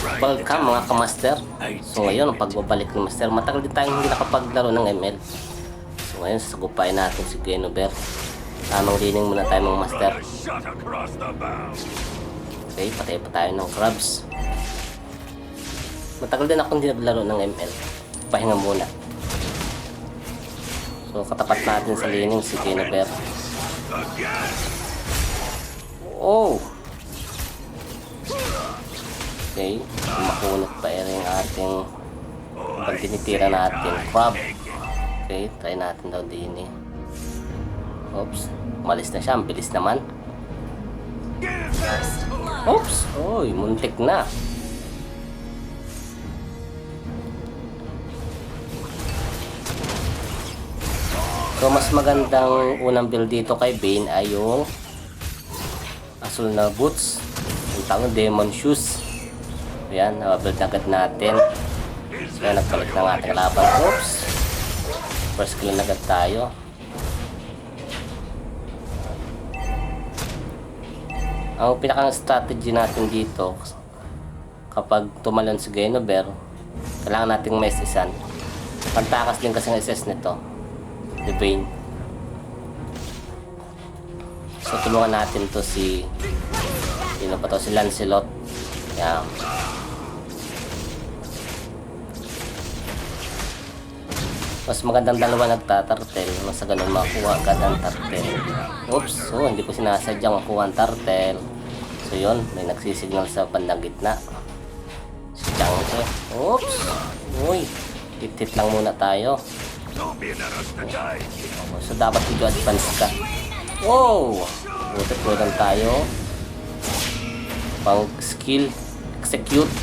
Welcome mga kamaster. So ngayon, pagbabalik ni Master, matagal din tayong hindi nakapaglaro ng ML. So ngayon, sasagupain natin si Genover. Tamang lining muna tayo mga Master. Okay, patay pa tayo ng crabs. Matagal din ako hindi naglaro ng ML. Pahinga muna. So katapat natin sa lining si Genover. Oh! Okay, makunat pa rin yung ating pag tinitira natin crab. Okay, try natin daw din eh. Oops, umalis na siya, ang bilis naman. Oops, oy, muntik na. So mas magandang unang build dito kay Bane ay yung asul na boots, yung tawag demon shoes. Ayan, build agad natin. So yan, nagpalit ng ating laban. Oops, first kill agad tayo. Ang pinakang strategy natin dito, kapag tumalon si Genover, kailangan nating may SS-an. Pantakas din kasi ng SS nito, the Bane. So tulungan natin to si sino pa to, si Lancelot. Yan. Mas magandang dalawa nagtatartel, mas sa ganun makuha agad ang tartel. Oops, so hindi ko sinasadyang makuha ang tartel. So yun, may nagsisignal sa bandang gitna, si Chang'e. Oops, uy, hit lang muna tayo. So dapat dito advance ka. Wow, butot tayo. Pang skill, execute.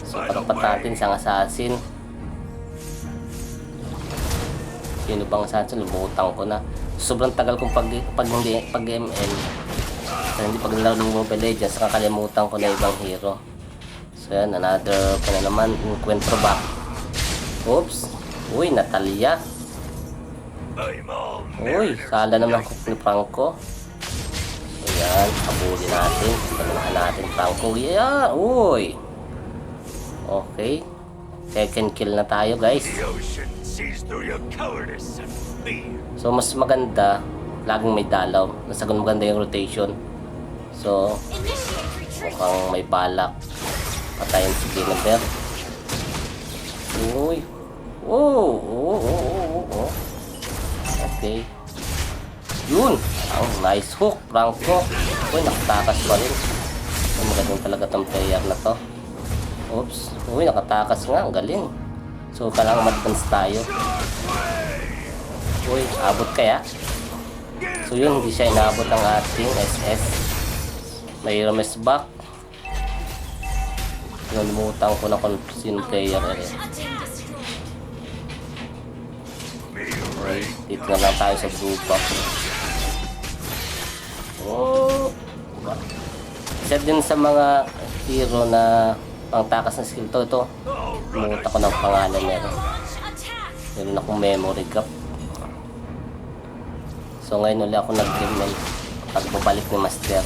So patapat natin isang assassin. Sino bang assassin? Lubutang ko na. Sobrang tagal kong pag ML. So hindi pag nalaro ng Mobile Legends, kakalimutan ko na ibang hero. So yan, another pa na naman, encuentro back. Oops, uy, Natalia. Uy, sala naman ni Franco. So yan, kabuli natin. Pagkanahan natin Franco. Yeah, uy. Okay, second kill na tayo guys. So mas maganda laging may dalaw, nasa maganda yung rotation. So mukhang may balak patayin si Genover. Uy, oh. Okay, yun, ang nice hook Franco. Uy, nakatakas pa rin. Magandang talaga tong player na to. Oops, uy, nakatakas nga, ang galing. So kailangan mag-advance tayo. Uy, abot kaya? So yun, hindi siya inaabot ang ating SS. May Rames back. Nalimutan ko na kung sino player eh. Okay, dito na lang tayo sa blue box. Oh, isa din sa mga hero na pangtakas ng skill to, ito umuta ko ng pangalan nito. Meron akong memory gap. So ngayon ulit ako nag-game pagbabalik ni Master.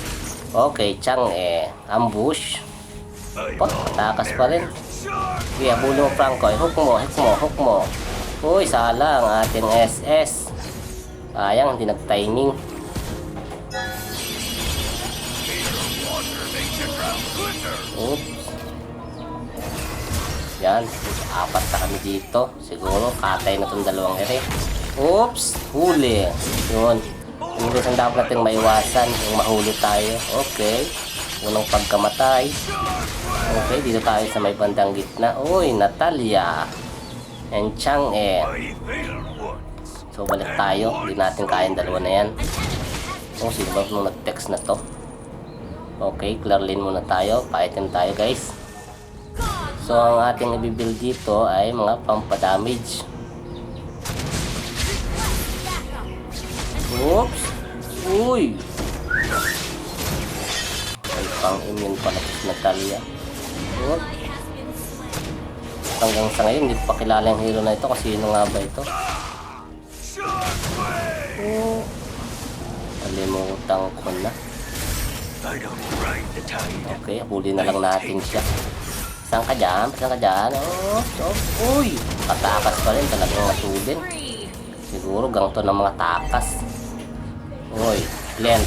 Okay, Chang'e, ambush. Takas pa rin. Okay, abulong mo Franco. Hook mo. Uy, sala ang ating SS. Sayang, hindi nag-timing. Oops. Yan, apat na kami dito. Siguro, katay na itong dalawang ere. Oops, huli. Yun. Hindi saan dapat natin maiwasan yung mahuli tayo. Okay. Unang pagkamatay. Okay, dito tayo sa may bandang gitna. Uy, Natalia. And Chang'e. So, balik tayo. Hindi natin kayang dalawa na yan. Oh, sino ba nung nag-text na to? Okay, clear lane muna tayo. Pa-item tayo guys. So ang ating i-build dito ay mga pampa-damage. Oops! Uy! Ay pang-immune pala si Natalia. Oops! Hanggang sa ngayon, hindi ko pa kilala yung hero na ito kasi sino nga ba ito? Oh! Kalimutan ko na. Okay, huli na lang natin siya. Saan ka dyan? Saan ka dyan? Oh, oh, uy! Katakas pa rin, talagang matulin. Siguro ganito ng mga takas. Uy, Glenn.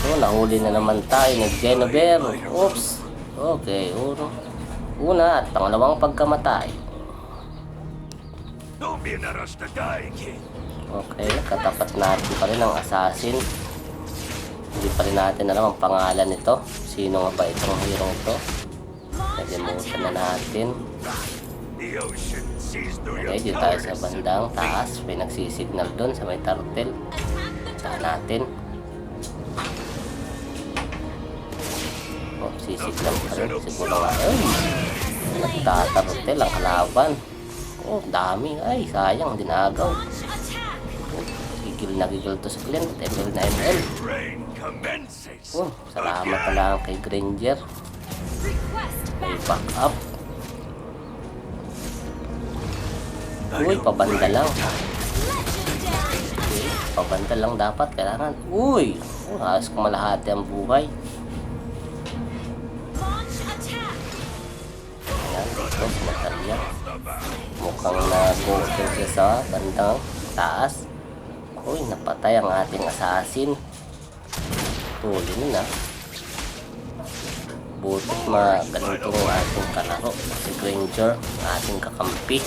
So, nahuli na naman tayo ng Genevieve. Oops. Okay, una at pangalawang pagkamatay. Okay, katapat natin pa rin ang assassin. Hindi pa rin natin alam ang pangalan nito. Sino nga ba itong hero ito? Nalimutan na natin. Okay, dito tayo sa bandang taas. May nagsisignal doon sa may turtle. Saan natin? Oh, sisignal pa rin. Siguro nga. Ay! Nagtaturtle ang kalaban. Oh, dami. Ay, sayang. Dinagaw. Gigil na gigil to sa Glenn. ML na ML. Oh, salamat na lang kay Granger. May back up. Uy, pabanda lang. Okay, pabanda lang dapat. Kailangan. Uy! Halos kumalahati ang buhay. Ayan, ito, Natalia. Mukhang nag-go-go siya sa bandang taas. Uy, napatay ang ating assassin. Tuli na. Butot magaling itong ating kalaro. Si Granger, ating kakampi.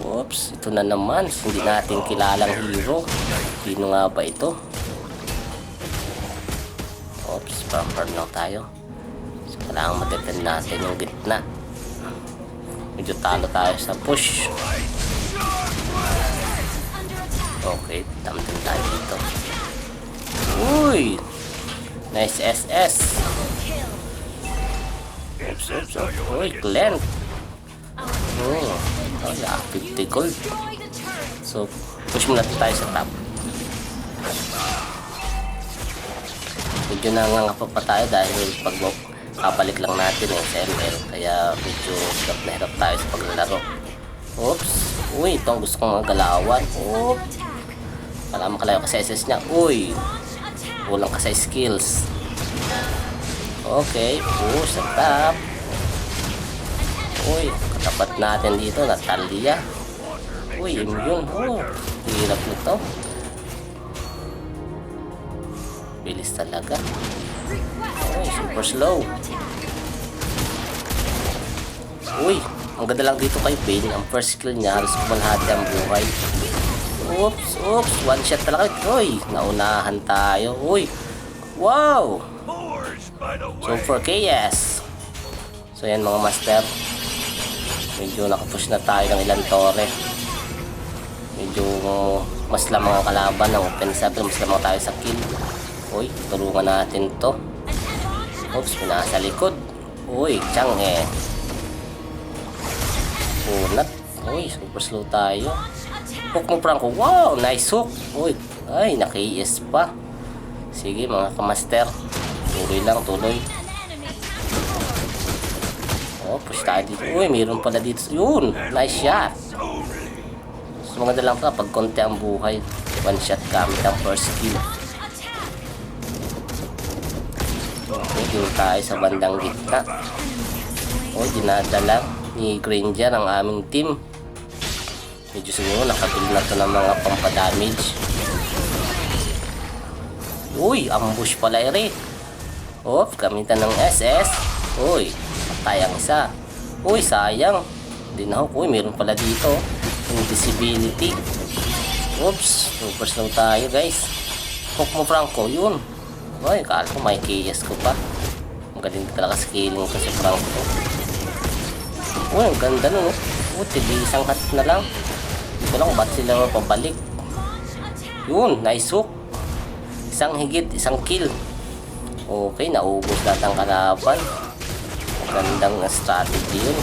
Oops, ito na naman. Hindi natin kilalang hero. Sino nga ba ito? Oops, farm lang tayo. So, kailangan ma-defend natin yung gitna. Medyo talo tayo sa push. Okay, tamtin tayo dito. Uy! Nice SS. Oops. Uy, Glenn. Oh, yeah, 50 gold. So, push muna tayo sa top. Medyo nangangapa pa tayo dahil pag kabalik lang natin sa ML. Kaya medyo hirap tayo sa paglalaro. Oops. Uy, itong gusto kong magalawan. Oops. Para makalayo ka sa SS niya. Uy! Kulang ka sa skills. Okay, push sa top. Uy, katapat natin dito, Natalia. Uy, immune. Oh, hirap nito. Bilis talaga. Uy, super slow. Uy, ang ganda lang dito kay Pain. Ang first skill niya, halos kumalahati ang buhay. Oops, one shot talaga. Uy, naunahan tayo. Uy, wow! Super KS. So yan mga master. Medyo nakapush na tayo ng ilang tore. Medyo mas lamang ang kalaban ng open circle. Mas lamang tayo sa kill. Uy, tulungan natin to. Oops, pinasa likod. Uy, Chang Unat. Uy, super slow tayo. Hook mo Franco. Wow, nice hook. Uy, ay, naki-ES pa. Sige mga kamaster. Tuloy lang, tuloy. Oh, push tayo dito. Uy, mayroon pala dito. Yun, nice shot. So, maganda lang ka pag konti ang buhay. One shot gamit ang first kill. Okay, dito tayo sa bandang gitna. Oh, dinadala ni Granger ang aming team. Medyo siguro nakabili na ito ng mga pampadamage. Uy, ambush pala ere. Oops, gamitan ng SS. Uy, patay ang isa. Uy, sayang. Hindi na hook. Uy, meron pala dito. Invisibility. Oops, super slow tayo guys. Hook mo Franco, yun. Uy, kala ko may KS ko pa. Magaling talaga scaling ko si Franco. Uy, ang ganda nun. Tigil isang hat na lang. Hindi ko lang ba't sila pabalik. Yun, nice hook. Isang higit, isang kill. Okay, naubos lahat ang kalaban. Magandang strategy yun.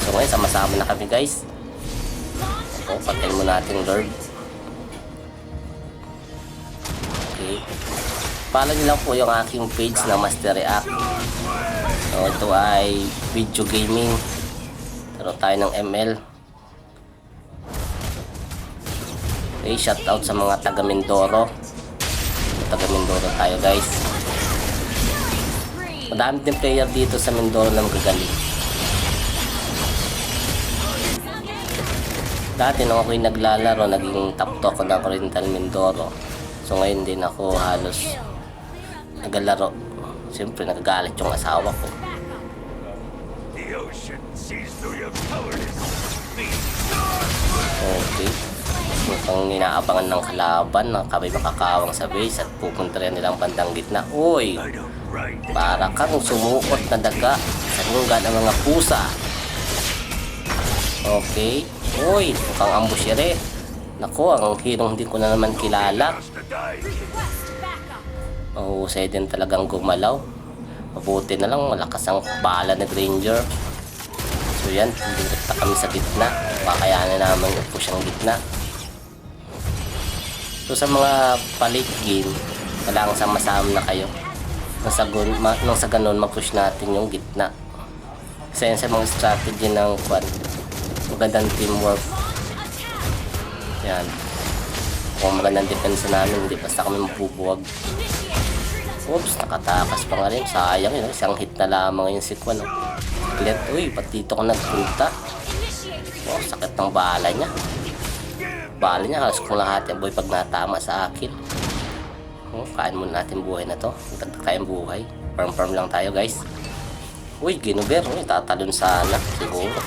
So ngayon, sama-sama na kami guys. Okay, patayin mo natin Lord. Okay. Follow nyo lang po yung aking page na Master React. So ito ay video gaming. Taro tayo ng ML. Okay, shoutout sa mga taga Mindoro. taga Mindoro tayo guys. Madami din player dito sa Mindoro na magagaling. Dati nung ako'y naglalaro, naging top 2 ako ng Oriental Mindoro. So ngayon din ako halos naglalaro. Siyempre nagagalit yung asawa ko. Okay. Mukhang inaabangan ng kalaban na kami makakawang sa base at pupunta rin nilang bandang gitna. Uy! Para kang sumukot na daga sa lungga ng mga pusa. Okay. Uy! Mukhang ambushire. Naku, ang hirong hindi ko na naman kilala. Mahusay din talagang gumalaw. Mabuti na lang malakas ang bala ni Granger. So yan, direct na kami sa gitna. Bakayanan naman i-push ang gitna. So sa mga palit game, kailangan sama-sama na kayo. Nang sa ganun, ma-push natin yung gitna. Kasi yan sa mga strategy ng magandang teamwork. Yan. Kung magandang depensa namin, hindi basta kami mapubuwag. Oops, nakatakas pa nga rin. Sayang yun. Isang hit na lamang yung si Kwan. Clear. Uy, ba't dito ko nagpunta? Oh, sakit ng bala niya. Bala niya, halos kung lahat yung boy pag natama sa akin. Oh, kain muna natin buhay na to. Magtagtag tayong buhay. Farm lang tayo guys. Uy, Ginuber. Uy, tatalon sana. Siguro.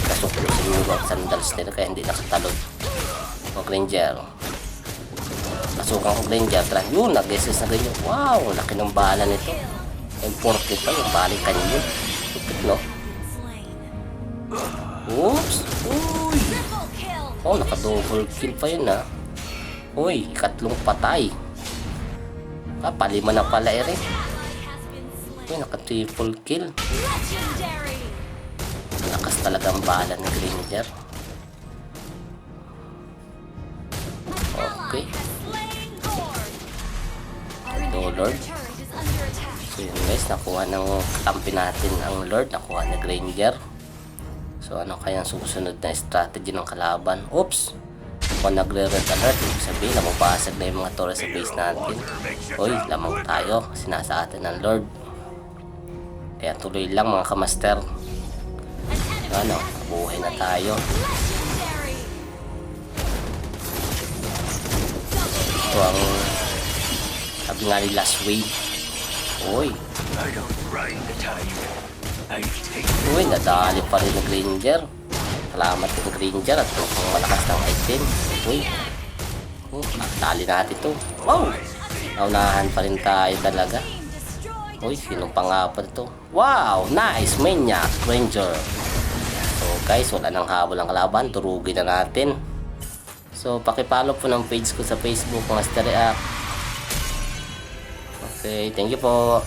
Kasuklo siguro ang sandals nila kaya hindi nakatalon. O Granger. Nasukan ko Granger. Yun, nag-SS na ganyan. Wow, laki ng bala nito. M40 pa yung balikan yun. Tupit, no? Oops. Uy. Oh, naka-double kill pa yun, ha? Uy, ikatlong patay. Palima na pala rin. Uy, naka-triple kill. Lakas talagang bala ng Granger. Okay. Lord. So yun guys, nakuha ng katampi natin ang Lord. Nakuha na Granger. So ano kaya ang susunod na strategy ng kalaban? Oops! Kung nagre-red alert, ibig sabihin na mabasag na yung mga torre sa base natin. Uy, lamang tayo. Sinasa atin ng Lord. Kaya tuloy lang mga kamaster. Ano, buhay na tayo. Ito ang sabi nga ni last wave. Uy. Uy, nadali pa rin ng Granger. Salamat ng Granger at mukhang malakas ng item. Uy. Tali natin ito. Wow. Naunahan pa rin tayo talaga. Uy, sinong pangapat ito? Wow, nice. Maniac Granger. So guys, wala nang habol ang kalaban. Turugin na natin. So, pakipollow po ng page ko sa Facebook, Master React. Okay, thank you po.